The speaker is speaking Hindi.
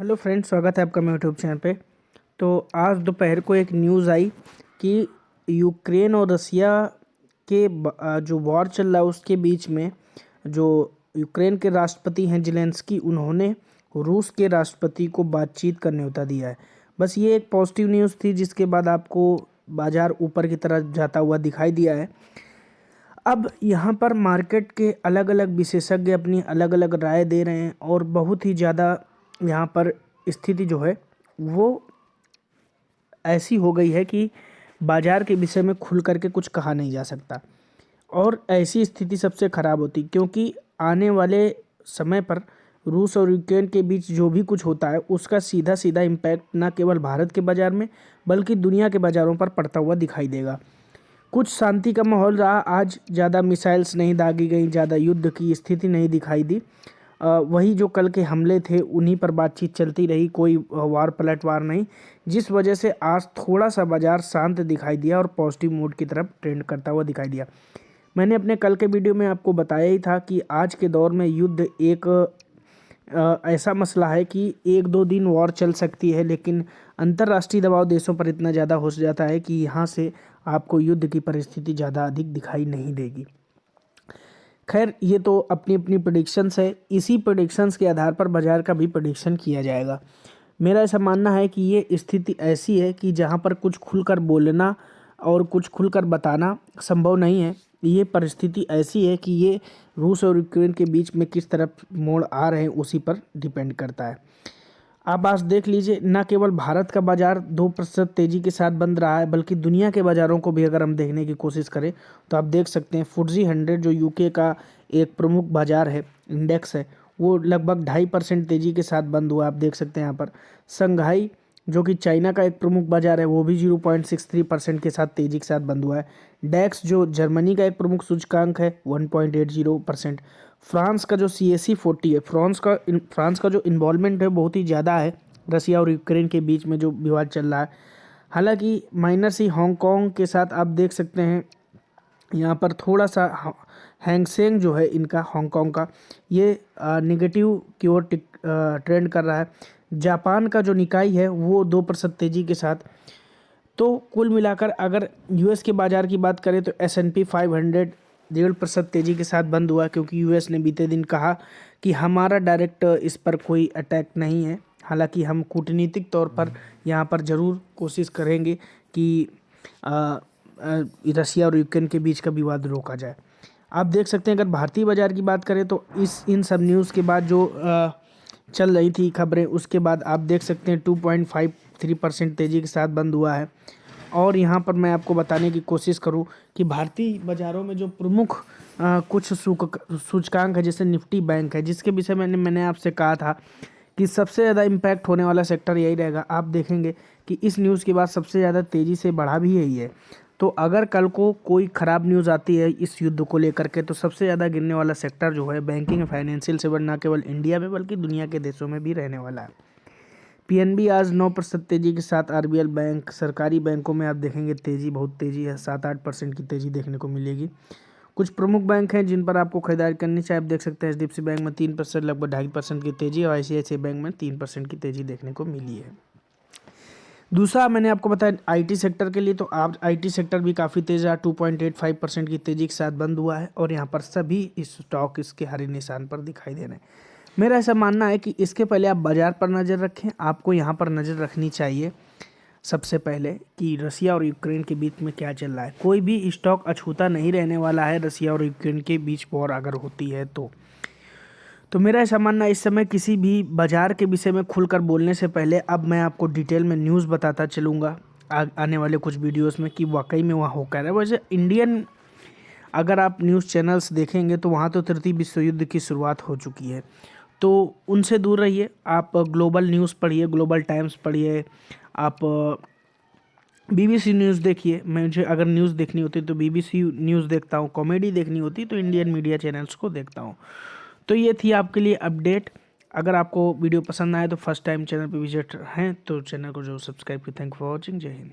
हेलो फ्रेंड्स, स्वागत है आपका मेरे यूट्यूब चैनल पे। तो आज दोपहर को एक न्यूज़ आई कि यूक्रेन और रसिया के जो वॉर चल रहा है उसके बीच में जो यूक्रेन के राष्ट्रपति हैं ज़ेलेंस्की, उन्होंने रूस के राष्ट्रपति को बातचीत का न्योता दिया है। बस ये एक पॉजिटिव न्यूज़ थी जिसके बाद आपको बाज़ार ऊपर की तरफ जाता हुआ दिखाई दिया है। अब यहाँ पर मार्केट के अलग अलग विशेषज्ञ अपनी अलग अलग राय दे रहे हैं और बहुत ही ज़्यादा यहाँ पर स्थिति जो है वो ऐसी हो गई है कि बाज़ार के विषय में खुल करके कुछ कहा नहीं जा सकता। और ऐसी स्थिति सबसे ख़राब होती क्योंकि आने वाले समय पर रूस और यूक्रेन के बीच जो भी कुछ होता है उसका सीधा सीधा इम्पैक्ट न केवल भारत के बाज़ार में बल्कि दुनिया के बाज़ारों पर पड़ता हुआ दिखाई देगा। कुछ शांति का माहौल रहा, आज ज़्यादा मिसाइल्स नहीं दागी गई, ज़्यादा युद्ध की स्थिति नहीं दिखाई दी। वही जो कल के हमले थे उन्हीं पर बातचीत चलती रही, कोई वार पलटवार नहीं, जिस वजह से आज थोड़ा सा बाज़ार शांत दिखाई दिया और पॉजिटिव मूड की तरफ ट्रेंड करता हुआ दिखाई दिया। मैंने अपने कल के वीडियो में आपको बताया ही था कि आज के दौर में युद्ध एक ऐसा मसला है कि एक दो दिन वॉर चल सकती है, लेकिन अंतर्राष्ट्रीय दबाव देशों पर इतना ज़्यादा हो जाता है कि यहाँ से आपको युद्ध की परिस्थिति ज़्यादा अधिक दिखाई नहीं देगी। खैर, ये तो अपनी अपनी प्रेडिक्शंस है, इसी प्रेडिक्शंस के आधार पर बाज़ार का भी प्रेडिक्शन किया जाएगा। मेरा ऐसा मानना है कि ये स्थिति ऐसी है कि जहाँ पर कुछ खुलकर बोलना और कुछ खुलकर बताना संभव नहीं है। ये परिस्थिति ऐसी है कि ये रूस और यूक्रेन के बीच में किस तरफ मोड़ आ रहे हैं उसी पर डिपेंड करता है। आप आज देख लीजिए, न केवल भारत का बाज़ार 2% तेज़ी के साथ बंद रहा है बल्कि दुनिया के बाज़ारों को भी अगर हम देखने की कोशिश करें तो आप देख सकते हैं FTSE 100 जो यूके का एक प्रमुख बाज़ार है, इंडेक्स है, वो लगभग 2.5% तेज़ी के साथ बंद हुआ। आप देख सकते हैं यहाँ पर संघाई जो कि चाइना का एक प्रमुख बाज़ार है वो भी 0.63% के साथ तेज़ी के साथ बंद हुआ है। डैक्स जो जर्मनी का एक प्रमुख सूचकांक है 1.80%। फ्रांस का जो CAC 40 है, फ्रांस का जो इन्वॉल्वमेंट है बहुत ही ज़्यादा है रसिया और यूक्रेन के बीच में जो विवाद चल रहा है। हालांकि माइनर सी हांगकांग के साथ आप देख सकते हैं यहाँ पर थोड़ा सा हैंगसेंग जो है इनका हांगकांग का ये नेगेटिव की ओर ट्रेंड कर रहा है। जापान का जो निकाई है वो 2% तेज़ी के साथ। तो कुल मिलाकर अगर यूएस के बाज़ार की बात करें तो S&P 500 1.5% तेज़ी के साथ बंद हुआ क्योंकि यूएस ने बीते दिन कहा कि हमारा डायरेक्ट इस पर कोई अटैक नहीं है। हालांकि हम कूटनीतिक तौर पर यहाँ पर ज़रूर कोशिश करेंगे कि रसिया और यूक्रेन के बीच का विवाद रोका जाए। आप देख सकते हैं अगर भारतीय बाज़ार की बात करें तो इन सब न्यूज़ के बाद जो चल रही थी खबरें, उसके बाद आप देख सकते हैं 2.53% तेज़ी के साथ बंद हुआ है। और यहाँ पर मैं आपको बताने की कोशिश करूँ कि भारतीय बाज़ारों में जो प्रमुख कुछ सूचकांक है जैसे निफ्टी बैंक है, जिसके विषय में मैंने आपसे कहा था कि सबसे ज़्यादा इम्पैक्ट होने वाला सेक्टर यही रहेगा। आप देखेंगे कि इस न्यूज़ के बाद सबसे ज़्यादा तेज़ी से बढ़ा भी यही है। तो अगर कल को कोई ख़राब न्यूज़ आती है इस युद्ध को लेकर के तो सबसे ज़्यादा गिरने वाला सेक्टर जो है बैंकिंग फाइनेंशियल सेक्टर न केवल इंडिया में बल्कि दुनिया के देशों में भी रहने वाला है। PNB आज 9% तेज़ी के साथ। RBL बैंक, सरकारी बैंकों में आप देखेंगे तेज़ी, बहुत तेज़ी है, 7-8% की तेज़ी देखने को मिलेगी। कुछ प्रमुख बैंक हैं जिन पर आपको खरीदारी करनी चाहिए। आप देख सकते हैं HDFC बैंक में 3% लगभग 2.5% की तेज़ी और ICICI बैंक में 3% की तेज़ी देखने को मिली है। दूसरा मैंने आपको बताया IT सेक्टर के लिए, तो आप IT सेक्टर भी काफ़ी तेज़ रहा, 2.85% की तेज़ी के साथ बंद हुआ है और यहाँ पर सभी स्टॉक इसके हरे निशान पर दिखाई दे रहे हैं। मेरा ऐसा मानना है कि इसके पहले आप बाज़ार पर नज़र रखें। आपको यहाँ पर नज़र रखनी चाहिए सबसे पहले कि रसिया और यूक्रेन के बीच में क्या चल रहा है। कोई भी स्टॉक अछूता नहीं रहने वाला है रसिया और यूक्रेन के बीच वॉर अगर होती है तो मेरा ऐसा मानना है इस समय किसी भी बाज़ार के विषय में खुलकर बोलने से पहले अब मैं आपको डिटेल में न्यूज़ बताता चलूँगा आने वाले कुछ वीडियोस में कि वाकई में वहाँ हो क्या रहा है। वैसे इंडियन अगर आप न्यूज़ चैनल्स देखेंगे तो वहाँ तो तृतीय विश्व युद्ध की शुरुआत हो चुकी है, तो उनसे दूर रहिए। आप ग्लोबल न्यूज़ पढ़िए, ग्लोबल टाइम्स पढ़िए, आप BBC न्यूज़ देखिए। मुझे अगर न्यूज़ देखनी होती तो BBC न्यूज़ देखता हूँ, कॉमेडी देखनी होती तो इंडियन मीडिया चैनल्स को देखता हूँ। तो ये थी आपके लिए अपडेट। अगर आपको वीडियो पसंद आए तो फर्स्ट टाइम चैनल पे विजिट हैं तो चैनल को जो सब्सक्राइब की। Thank for watching. जय हिंद।